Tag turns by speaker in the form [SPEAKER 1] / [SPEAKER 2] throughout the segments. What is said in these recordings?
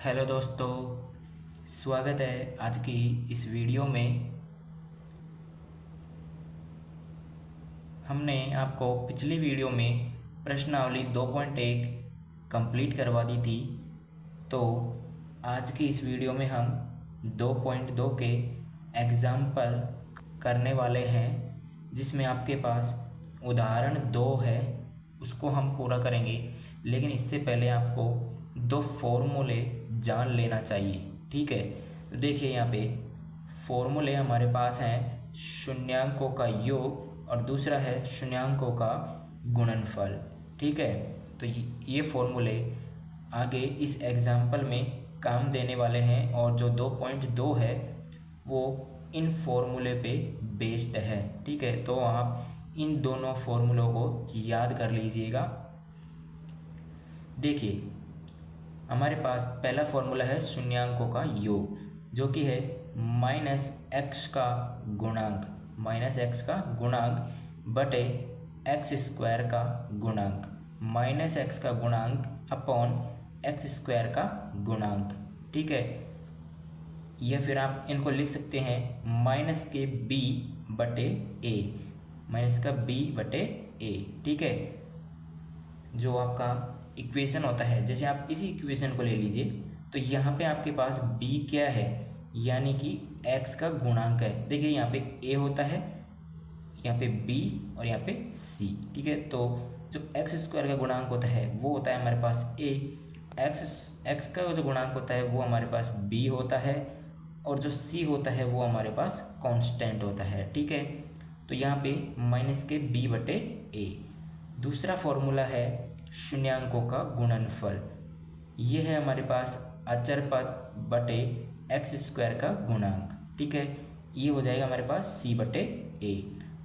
[SPEAKER 1] Hello दोस्तों, स्वागत है आज की इस वीडियो में। हमने आपको पिछली वीडियो में प्रश्नावली 2.1 कंप्लीट करवा दी थी। तो आज की इस वीडियो में हम 2.2 के एग्जाम्पल करने वाले हैं, जिसमें आपके पास उदाहरण 2 है, उसको हम पूरा करेंगे। लेकिन इससे पहले आपको 2 फॉर्मूले जान लेना चाहिए, ठीक है। तो देखिए यहाँ पे फॉर्मूले हमारे पास हैं, शून्यांकों का योग और दूसरा है शून्यांकों का गुणनफल, ठीक है। तो ये फॉर्मूले आगे इस एग्जाम्पल में काम देने वाले हैं, और जो 2.2 है वो इन फॉर्मूले पे बेस्ड है, ठीक है। तो आप इन दोनों फॉर्मूलों को याद कर लीजिएगा। देखिए हमारे पास पहला फॉर्मूला है शून्यांकों का योग, जो कि है -x का गुणांक, -x का गुणांक बटे x² का गुणांक, -x का गुणांक अपॉन x² का गुणांक, ठीक है। या फिर आप इनको लिख सकते हैं -b बटे a, -b/a, ठीक है। जो आपका इक्वेशन होता है, जैसे आप इसी इक्वेशन को ले लीजिए, तो यहाँ पे आपके पास b क्या है, यानी कि x का गुणांक है। देखिए यहाँ पे a होता है, यहाँ पे b और यहाँ पे c, ठीक है। तो जो x² का गुणांक होता है वो होता है हमारे पास a, x का जो गुणांक होता है वो हमारे पास b होता है, और जो c होता है वो हमारे पास कांस्टेंट होता है, ठीक है। तो यहाँ पे -b/a। दूसरा फॉर्मूला है शून्यांकों का गुणनफल, ये है हमारे पास अचर पद बटे x² का गुणांक, ठीक है। ये हो जाएगा हमारे पास c/a।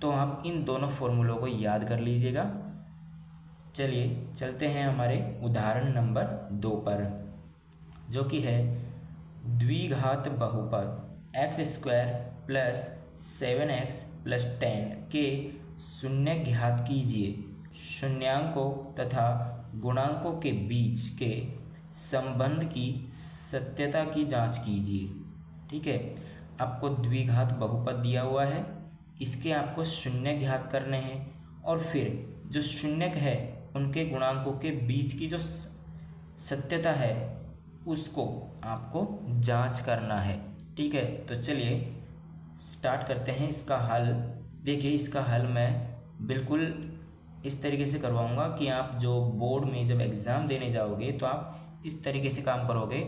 [SPEAKER 1] तो आप इन दोनों फॉर्मूलों को याद कर लीजिएगा। चलिए चलते हैं हमारे उदाहरण नंबर 2 पर, जो कि है द्विघात बहुपद x² + 7x + 10 के शून्य ज्ञात कीजिए। शून्यांकों तथा गुणांकों के बीच के संबंध की सत्यता की जांच कीजिए, ठीक है। आपको द्विघात बहुपद दिया हुआ है, इसके आपको शून्य ज्ञात करने हैं, और फिर जो शून्यक है उनके गुणांकों के बीच की जो सत्यता है उसको आपको जांच करना है, ठीक है। तो चलिए स्टार्ट करते हैं इसका हल। देखिए इसका हल मैं बिल्कुल इस तरीके से करवाऊंगा कि आप जो बोर्ड में जब एग्ज़ाम देने जाओगे तो आप इस तरीके से काम करोगे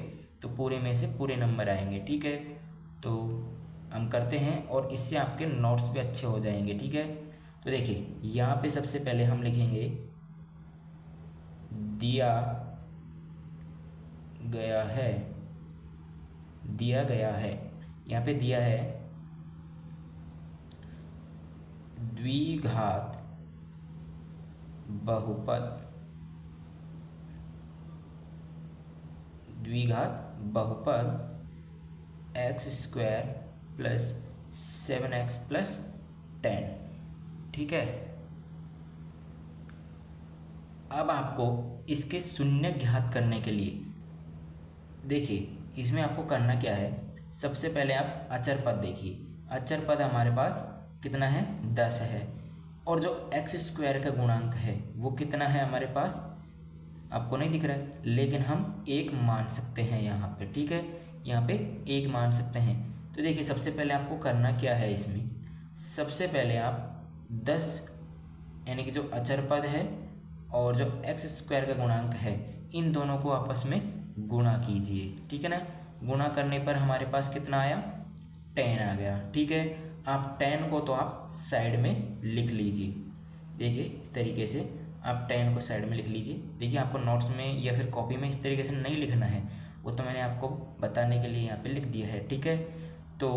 [SPEAKER 1] तो पूरे में से पूरे नंबर आएंगे, ठीक है। तो हम करते हैं और इससे आपके नोट्स भी अच्छे हो जाएंगे, ठीक है। तो देखिए यहाँ पे सबसे पहले हम लिखेंगे दिया गया है, यहाँ पे दिया है द्विघात बहुपद x² + 7x + 10, ठीक है। अब आपको इसके शून्य ज्ञात करने के लिए देखिए इसमें आपको करना क्या है। सबसे पहले आप अचर पद देखिए, अचर पद हमारे पास कितना है, 10 है, और जो x² का गुणांक है वो कितना है हमारे पास, आपको नहीं दिख रहा है, लेकिन हम 1 मान सकते हैं यहाँ पे, ठीक है। यहाँ पे 1 मान सकते हैं। तो देखिए सबसे पहले आपको करना क्या है, इसमें सबसे पहले आप 10 यानी कि जो अचर पद है और जो x² का गुणांक है, इन दोनों को आपस में गुणा कीजिए, ठीक है ना। गुणा करने पर हमारे पास कितना आया, 10 आ गया, ठीक है। आप 10 को तो आप साइड में लिख लीजिए। देखिए इस तरीके से आप 10 को साइड में लिख लीजिए। देखिए आपको नोट्स में या फिर कॉपी में इस तरीके से नहीं लिखना है, वो तो मैंने आपको बताने के लिए यहाँ पे लिख दिया है, ठीक है। तो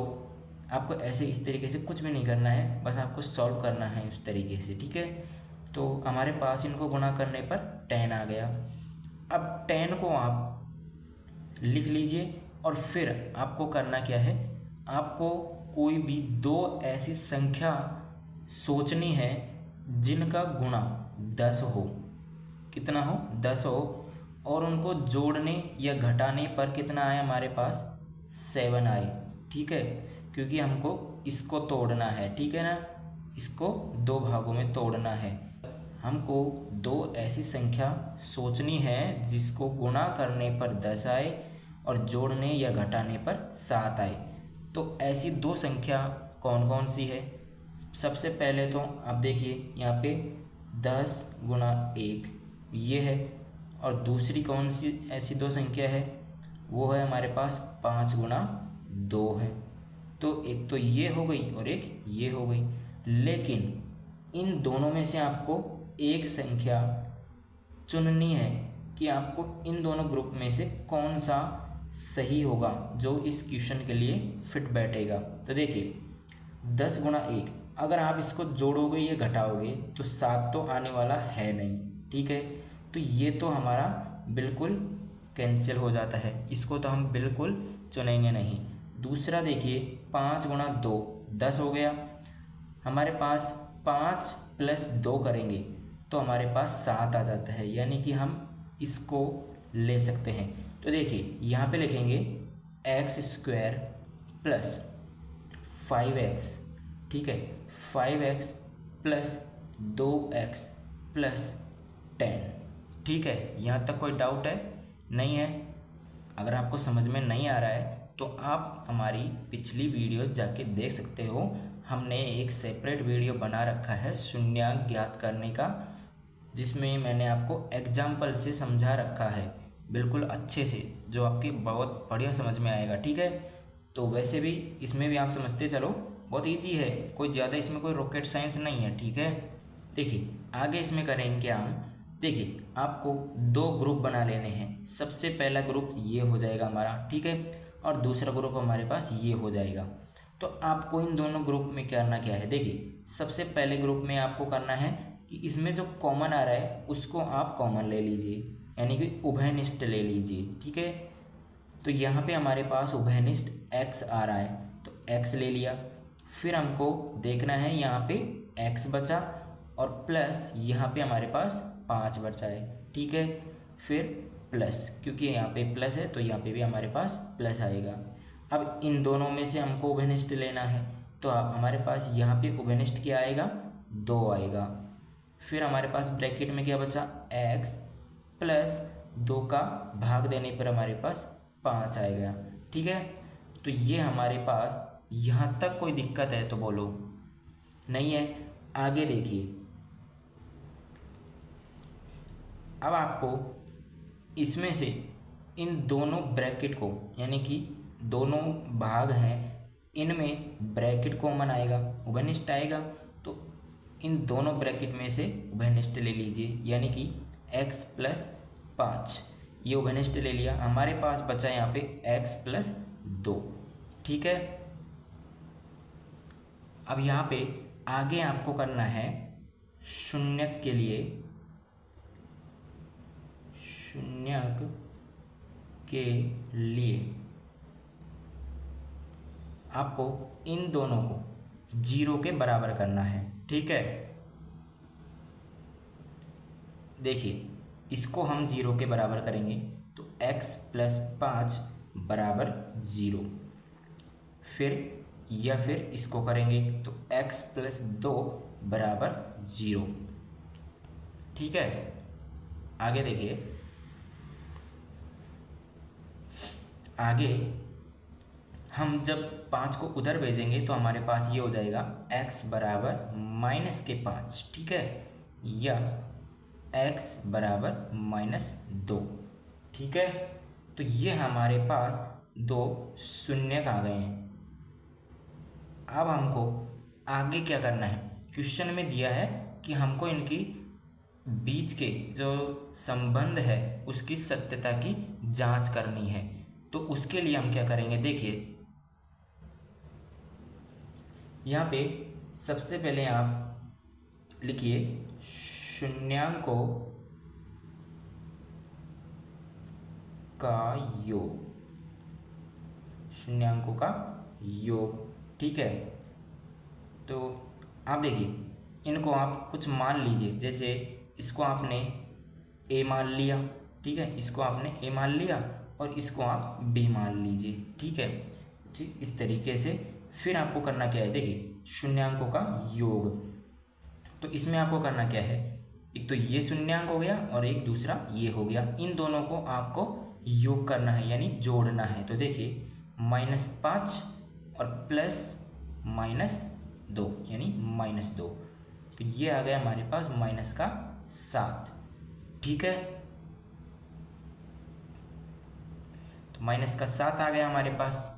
[SPEAKER 1] आपको ऐसे इस तरीके से कुछ भी नहीं करना है, बस आपको सॉल्व करना है उस तरीके से, ठीक है। तो हमारे पास इनको गुणा करने पर 10 आ गया। अब 10 को आप लिख लीजिए, और फिर आपको करना क्या है, आपको कोई भी 2 ऐसी संख्या सोचनी है जिनका गुणा 10 हो, कितना हो, 10 हो, और उनको जोड़ने या घटाने पर कितना आए हमारे पास 7 आए। ठीक है, क्योंकि हमको इसको तोड़ना है, ठीक है ना, इसको 2 भागों में तोड़ना है। हमको 2 ऐसी संख्या सोचनी है जिसको गुणा करने पर 10 आए और जोड़ने या घटाने पर 7 आए। तो ऐसी 2 संख्या कौन कौन सी है? सबसे पहले तो आप देखिए यहाँ पे 10 गुणा 1 ये है, और दूसरी कौन सी ऐसी 2 संख्या है? वो है हमारे पास 5 गुणा 2 है। तो एक तो ये हो गई और एक ये हो गई, लेकिन इन दोनों में से आपको एक संख्या चुननी है कि आपको इन दोनों ग्रुप में से कौन सा सही होगा जो इस क्वेश्चन के लिए फिट बैठेगा। तो देखिए 10 गुणा 1, अगर आप इसको जोड़ोगे या घटाओगे तो 7 तो आने वाला है नहीं, ठीक है, तो ये तो हमारा बिल्कुल कैंसिल हो जाता है, इसको तो हम बिल्कुल चुनेंगे नहीं। दूसरा देखिए 5 गुणा 2 10 हो गया, हमारे पास 5 + 2 करेंगे तो हमारे पास 7 आ जाता है, यानी कि हम इसको ले सकते हैं। तो देखिए यहाँ पे लिखेंगे x² + 5x, ठीक है, 5x + 2x + 10, ठीक है। यहाँ तक कोई डाउट है? नहीं है? अगर आपको समझ में नहीं आ रहा है तो आप हमारी पिछली वीडियोस जाके देख सकते हो। हमने एक सेपरेट वीडियो बना रखा है शून्यांक ज्ञात करने का, जिसमें मैंने आपको एग्जाम्पल से समझा रखा है बिल्कुल अच्छे से, जो आपके बहुत बढ़िया समझ में आएगा, ठीक है। तो वैसे भी इसमें भी आप समझते चलो, बहुत ईजी है, कोई ज़्यादा इसमें कोई रॉकेट साइंस नहीं है, ठीक है। देखिए आगे इसमें करेंगे क्या हम, देखिए आपको 2 ग्रुप बना लेने हैं। सबसे पहला ग्रुप ये हो जाएगा हमारा, ठीक है, और दूसरा ग्रुप हमारे पास ये हो जाएगा। तो आपको इन दोनों ग्रुप में करना क्या है, देखिए सबसे पहले ग्रुप में आपको करना है कि इसमें जो कॉमन आ रहा है उसको आप कॉमन ले लीजिए, यानी कि उभयनिष्ठ ले लीजिए, ठीक है। तो यहाँ पे हमारे पास उभयनिष्ठ x आ रहा है, तो x ले लिया। फिर हमको देखना है यहाँ पे x बचा और प्लस यहाँ पे हमारे पास 5 बचा है, ठीक है। फिर प्लस, क्योंकि यहाँ पे प्लस है तो यहाँ पे भी हमारे पास प्लस आएगा। अब इन दोनों में से हमको उभयनिष्ठ लेना है, तो हमारे पास यहाँ पे उभयनिष्ठ क्या आएगा, 2 आएगा। फिर हमारे पास ब्रैकेट में क्या बचा, x + 2 का भाग देने पर हमारे पास 5 आएगा, ठीक है। तो ये हमारे पास यहाँ तक कोई दिक्कत है तो बोलो, नहीं है? आगे देखिए, अब आपको इसमें से इन दोनों ब्रैकेट को, यानी कि दोनों भाग हैं इनमें ब्रैकेट कॉमन आएगा, उभयनिष्ठ आएगा, तो इन दोनों ब्रैकेट में से उभयनिष्ठ ले लीजिए, यानी कि x + 5 ये उभयनिष्ठ ले लिया। हमारे पास बचा यहाँ पे x + 2, ठीक है। अब यहाँ पे आगे आपको करना है शून्यक के लिए, शून्यक के लिए आपको इन दोनों को 0 के बराबर करना है, ठीक है। देखिए इसको हम 0 के बराबर करेंगे तो x + 5 = 0। फिर इसको करेंगे तो x + 2 = 0, ठीक है। आगे देखिए, आगे हम जब 5 को उधर भेजेंगे तो हमारे पास ये हो जाएगा x = -5, ठीक है, या x = -2, ठीक है। तो ये हमारे पास 2 शून्यक आ गए हैं। अब हमको आगे क्या करना है, क्वेश्चन में दिया है कि हमको इनकी बीच के जो संबंध है उसकी सत्यता की जांच करनी है। तो उसके लिए हम क्या करेंगे, देखिए यहाँ पे सबसे पहले आप लिखिए शून्याङ्कों का योग, शून्याङ्कों का योग, ठीक है। तो आप देखिए इनको आप कुछ मान लीजिए, जैसे इसको आपने a मान लिया ठीक है, इसको आपने ए मान लिया और इसको आप बी मान लीजिए। ठीक है जी, इस तरीके से फिर आपको करना क्या है, देखिए शून्यांकों का योग। तो इसमें आपको करना क्या है, एक तो ये शून्यांक हो गया और एक दूसरा ये हो गया, इन दोनों को आपको योग करना है यानी जोड़ना है। तो देखिए -5 और +-2 यानी -2, तो ये आ गया हमारे पास -7। ठीक है, तो -7 आ गया हमारे पास।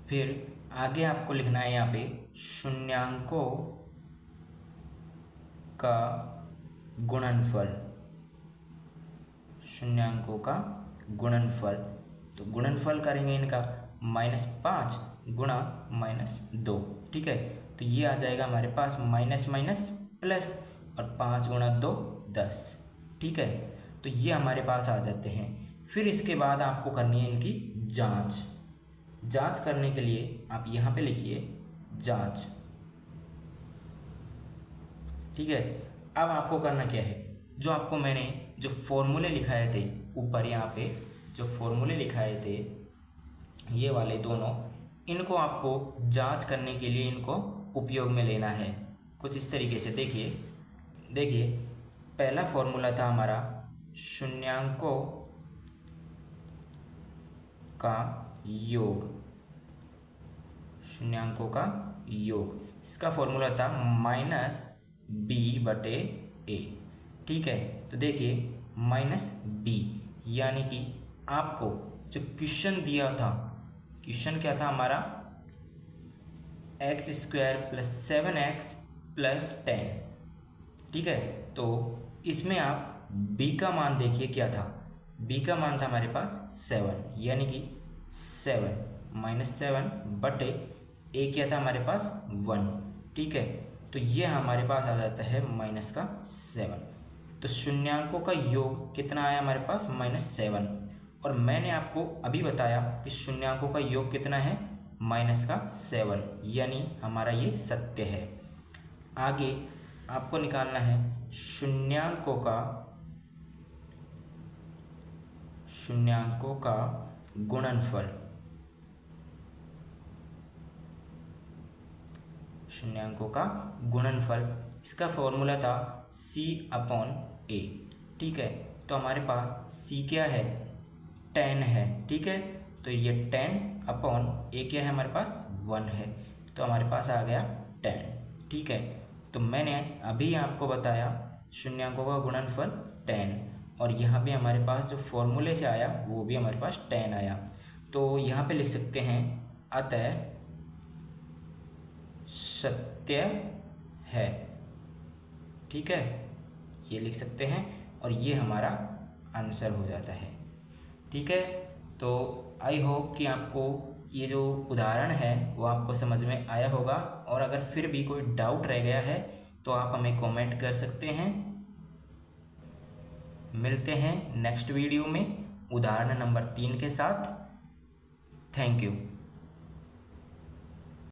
[SPEAKER 1] फिर आगे आपको लिखना है यहाँ पे शून्यांकों का गुणनफल, शून्यांकों का गुणनफल। तो गुणनफल करेंगे इनका -5 गुणा -2। ठीक है, तो ये आ जाएगा हमारे पास माइनस माइनस प्लस और 5 गुणा 2 10। ठीक है, तो ये हमारे पास आ जाते हैं। फिर इसके बाद आपको करनी है इनकी जांच। जांच करने के लिए आप यहाँ पे लिखिए जांच। ठीक है, अब आपको करना क्या है, जो आपको मैंने जो फॉर्मूले लिखाए थे ऊपर यहाँ पे, जो फॉर्मूले लिखाए थे ये वाले दोनों, इनको आपको जांच करने के लिए इनको उपयोग में लेना है कुछ इस तरीके से। देखिए पहला फॉर्मूला था हमारा शून्यांकों का योग, शून्यांकों का योग, इसका फॉर्मूला था -b/a। ठीक है, तो देखिए -b यानी कि आपको जो क्वेश्चन दिया था, क्वेश्चन क्या था हमारा, x² + 7x + 10। ठीक है, तो इसमें आप b का मान देखिए क्या था, b का मान था हमारे पास 7 यानी कि 7 -7/a क्या था हमारे पास 1। ठीक है, तो ये हमारे पास आ जाता है -7। तो शून्यांकों का योग कितना आया हमारे पास -7, और मैंने आपको अभी बताया कि शून्यांकों का योग कितना है -7, यानी हमारा ये सत्य है। आगे आपको निकालना है शून्यांकों का गुणनफल, शून्यांकों का गुणनफल, इसका फॉर्मूला था c/a। ठीक है, तो हमारे पास c क्या है 10 है। ठीक है, तो ये 10/a क्या है हमारे पास 1 है, तो हमारे पास आ गया 10। ठीक है, तो मैंने अभी आपको बताया शून्यांकों का गुणनफल 10, और यहाँ पे हमारे पास जो फॉर्मूले से आया वो भी हमारे पास 10 आया। तो यहाँ पे लिख सकते हैं अतः सत्य है। ठीक है, ये लिख सकते हैं और ये हमारा आंसर हो जाता है। ठीक है, तो आई होप कि आपको ये जो उदाहरण है वो आपको समझ में आया होगा, और अगर फिर भी कोई डाउट रह गया है तो आप हमें कमेंट कर सकते हैं। मिलते हैं नेक्स्ट वीडियो में उदाहरण नंबर 3 के साथ। Thank you.